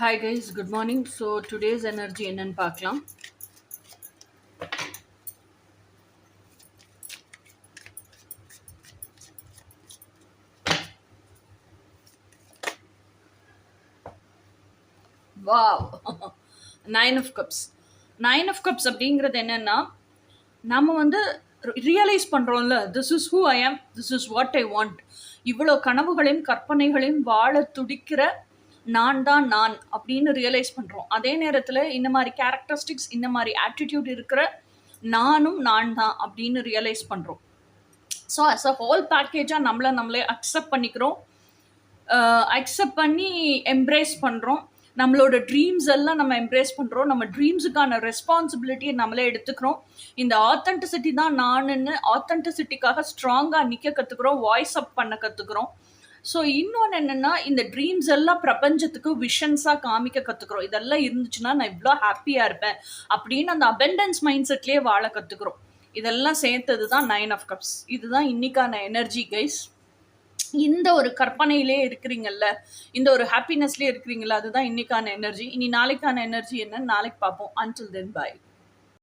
Hi guys, good morning. So today's energy என்னன்னு பார்க்கலாம். Wow. Nine of cups. Nine of cups அப்படிங்கிறது என்னன்னா நம்ம வந்து ரியலைஸ் பண்ணுறோம்ல, this is who I am, this is what I want. இவ்வளோ கனவுகளையும் கற்பனைகளையும் வாழ துடிக்கிற நான் தான் நான் அப்படின்னு ரியலைஸ் பண்ணுறோம். அதே நேரத்தில் இந்த மாதிரி கேரக்டரிஸ்டிக்ஸ், இந்த மாதிரி ஆட்டிடியூட் இருக்கிற நானும் நான் தான் அப்படின்னு ரியலைஸ் பண்ணுறோம். ஸோ அஸ் அ ஹோல் பேக்கேஜாக நம்மளே அக்செப்ட் பண்ணிக்கிறோம், அக்செப்ட் பண்ணி எம்ப்ரேஸ் பண்ணுறோம். நம்மளோட ட்ரீம்ஸ் எல்லாம் நம்ம எம்ப்ரேஸ் பண்ணுறோம். நம்ம ட்ரீம்ஸுக்கான ரெஸ்பான்சிபிலிட்டியை நம்மளே எடுத்துக்கிறோம். இந்த ஆத்தென்டிசிட்டி தான் நானுன்னு ஆத்தென்டிசிட்டிக்காக ஸ்ட்ராங்காக நிற்க கற்றுக்குறோம், வாய்ஸ் அப் பண்ண கற்றுக்குறோம். ஸோ இன்னொன்று என்னென்னா, இந்த ட்ரீம்ஸ் எல்லாம் பிரபஞ்சத்துக்கு விஷன்ஸாக காமிக்க கற்றுக்குறோம். இதெல்லாம் இருந்துச்சுன்னா நான் இவ்வளோ ஹாப்பியாக இருப்பேன் அப்படின்னு அந்த அபெண்டன்ஸ் மைண்ட் செட்லேயே வாழ கற்றுக்குறோம். இதெல்லாம் சேர்த்தது தான் நைன் ஆஃப் கப்ஸ். இதுதான் இன்னைக்கான எனர்ஜி கைஸ். இந்த ஒரு கற்பனையிலே இருக்கிறீங்கல்ல, இந்த ஒரு ஹாப்பினஸ்லேயே இருக்கிறீங்களா, அதுதான் இன்னைக்கான எனர்ஜி. இனி நாளைக்கான எனர்ஜி என்னன்னு நாளைக்கு பார்ப்போம். Until then by.